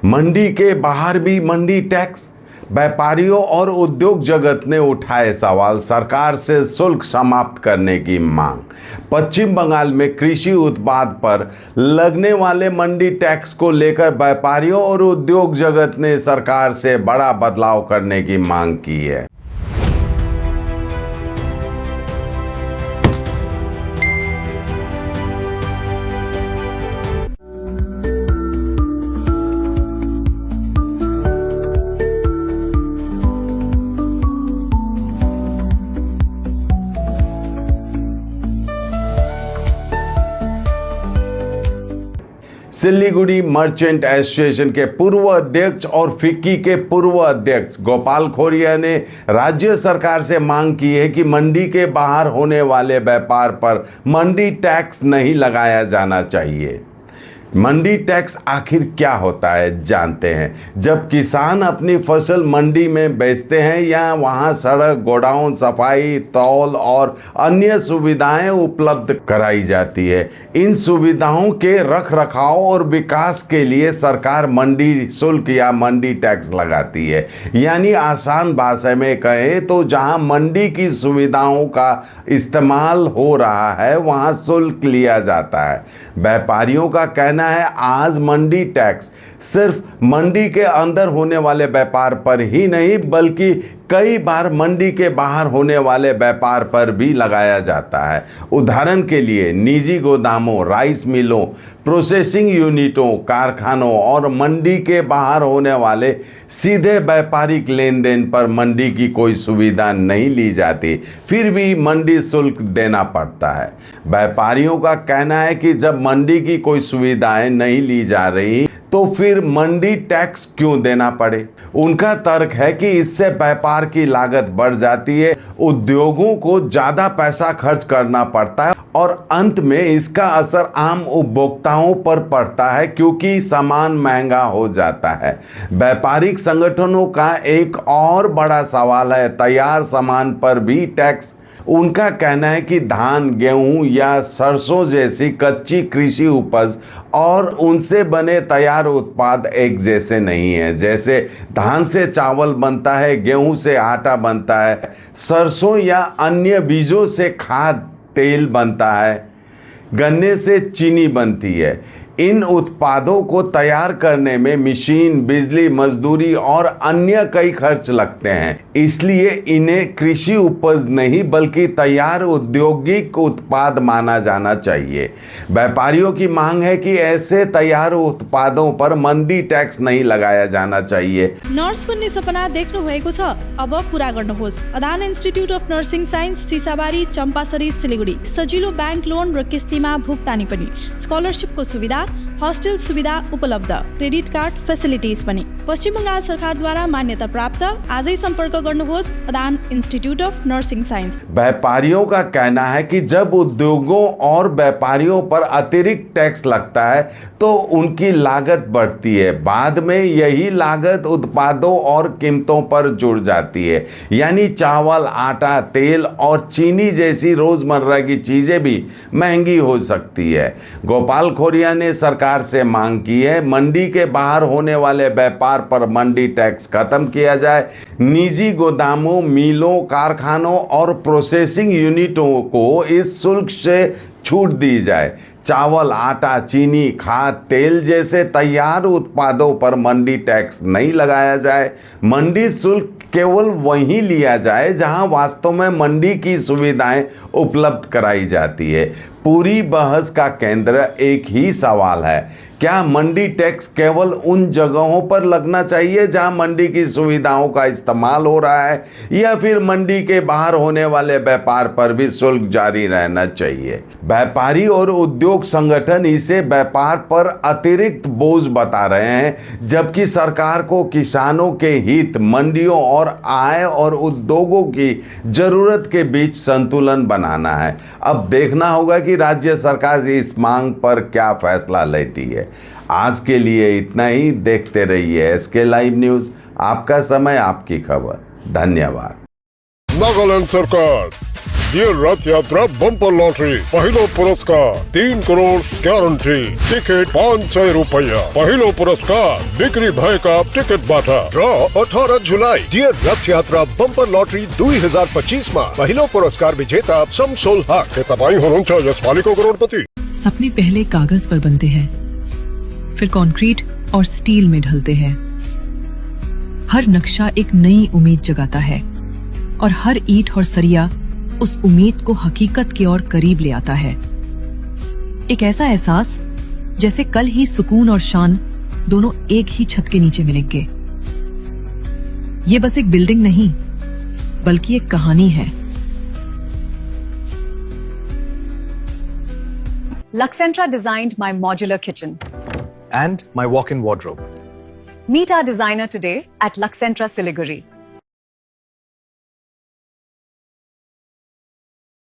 मंडी के बाहर भी मंडी टैक्स। व्यापारियों और उद्योग जगत ने उठाए सवाल, सरकार से शुल्क समाप्त करने की मांग। पश्चिम बंगाल में कृषि उत्पाद पर लगने वाले मंडी टैक्स को लेकर व्यापारियों और उद्योग जगत ने सरकार से बड़ा बदलाव करने की मांग की है। सिलीगुड़ी मर्चेंट एसोसिएशन के पूर्व अध्यक्ष और फिक्की के पूर्व अध्यक्ष गोपाल खोरिया ने राज्य सरकार से मांग की है कि मंडी के बाहर होने वाले व्यापार पर मंडी टैक्स नहीं लगाया जाना चाहिए। मंडी टैक्स आखिर क्या होता है जानते हैं। जब किसान अपनी फसल मंडी में बेचते हैं या वहां सड़क, गोडाउन, सफाई, तौल और अन्य सुविधाएं उपलब्ध कराई जाती है। इन सुविधाओं के रख रखाव और विकास के लिए सरकार मंडी शुल्क या मंडी टैक्स लगाती है। यानी आसान भाषा में कहें तो जहां मंडी की सुविधाओं का इस्तेमाल हो रहा है वहां शुल्क लिया जाता है। व्यापारियों का कहना है आज मंडी टैक्स सिर्फ मंडी के अंदर होने वाले व्यापार पर ही नहीं बल्कि कई बार मंडी के बाहर होने वाले व्यापार पर भी लगाया जाता है। उदाहरण के लिए निजी गोदामों, राइस मिलों, प्रोसेसिंग यूनिटों, कारखानों और मंडी के बाहर होने वाले सीधे व्यापारिक लेन देन पर मंडी की कोई सुविधा नहीं ली जाती, फिर भी मंडी शुल्क देना पड़ता है। व्यापारियों का कहना है कि जब मंडी की कोई सुविधाएं नहीं ली जा रही तो फिर मंडी टैक्स क्यों देना पड़े। उनका तर्क है कि इससे व्यापार की लागत बढ़ जाती है, उद्योगों को ज्यादा पैसा खर्च करना पड़ता है और अंत में इसका असर आम उपभोक्ताओं पर पड़ता है क्योंकि सामान महंगा हो जाता है। व्यापारिक संगठनों का एक और बड़ा सवाल है तैयार सामान पर भी टैक्स। उनका कहना है कि धान, गेहूं या सरसों जैसी कच्ची कृषि उपज और उनसे बने तैयार उत्पाद एक जैसे नहीं है। जैसे धान से चावल बनता है, गेहूं से आटा बनता है, सरसों या अन्य बीजों से खाद्य तेल बनता है, गन्ने से चीनी बनती है। इन उत्पादों को तैयार करने में मशीन, बिजली, मजदूरी और अन्य कई खर्च लगते हैं, इसलिए इन्हें कृषि उपज नहीं बल्कि तैयार औद्योगिक उत्पाद माना जाना चाहिए। व्यापारियों की मांग है कि ऐसे तैयार उत्पादों पर मंडी टैक्स नहीं लगाया जाना चाहिए। नर्स बन्ने सपना देख्नु भएको छ, अब पूरा गर्नुहोस्। Adan institute of nursing science, Sisabari, Champasari, Siliguri. सजिलो बैंक लोन र किस्तीमा भुक्तानी पनि, स्कलरशिपको सुविधा, हस्टेल सुविधा उपलब्ध, क्रेडिट कार्ड फेसिलिटिज पनि। पश्चिम बंगाल सरकारद्वारा मान्यता प्राप्त। आजै सम्पर्क गर्नुहोस् Adan institute of nursing signs. व्यापारियों का कहना है कि जब उद्योगों और व्यापारियों पर अतिरिक्त टैक्स लगता है तो उनकी लागत बढ़ती है, बाद में यही लागत उत्पादों और कीमतों पर जुड़ जाती है। यानी चावल, आटा, तेल और चीनी जैसी रोजमर्रा की चीजें भी महंगी हो सकती है। गोपाल खोरिया ने सरकार से मांग की है मंडी के बाहर होने वाले व्यापार पर मंडी टैक्स खत्म किया जाए। निजी गोदामों, मिलों, कारखानों और प्रोसेसिंग यूनिटों को इस शुल्क से छूट दी जाए। चावल, आटा, चीनी, खाद्य तेल जैसे तैयार उत्पादों पर मंडी टैक्स नहीं लगाया जाए। मंडी शुल्क केवल वहीं लिया जाए जहां वास्तव में मंडी की सुविधाएं उपलब्ध कराई जाती है। पूरी बहस का केंद्र एक ही सवाल है, क्या मंडी टैक्स केवल उन जगहों पर लगना चाहिए जहां मंडी की सुविधाओं का इस्तेमाल हो रहा है या फिर मंडी के बाहर होने वाले व्यापार पर भी शुल्क जारी रहना चाहिए। व्यापारी और उद्योग संगठन इसे व्यापार पर अतिरिक्त बोझ बता रहे हैं, जबकि सरकार को किसानों के हित, मंडियों और आय और उद्योगों की जरूरत के बीच संतुलन बनाना है। अब देखना होगा कि राज्य सरकार इस मांग पर क्या फैसला लेती है। आज के लिए इतना ही। देखते रहिए एसके लाइव न्यूज, आपका समय आपकी खबर। धन्यवाद। नागालैंड सरकार डियर रथ यात्रा बम्पर लॉटरी पहिलो पुरस्कार 3 करोड़ ग्यारंटी टिकट 500 रुपया पहिलो पुरस्कार बिक्री भएका टिकटबाट र 18 जुलाई डियर रथ यात्रा बम्पर लॉटरी 2025 मा पहिलो पुरस्कार विजेता शमसुल हक। के तपाईँ हुनुहुन्छ यसपालिको करोडपति। सपने पहले कागज पर बनते हैं, फिर कंक्रीट और स्टील में ढलते हैं। हर नक्शा एक नई उम्मीद जगाता है और हर ईंट और सरिया उस उम्मीद को हकीकत की ओर करीब ले आता है। एक ऐसा एहसास जैसे कल ही सुकून और शान दोनों एक ही छत के नीचे मिलेंगे। ये बस एक बिल्डिंग नहीं बल्कि एक कहानी है। Luxentra designed my modular kitchen and my walk-in wardrobe. Meet our designer today at Luxentra Siliguri.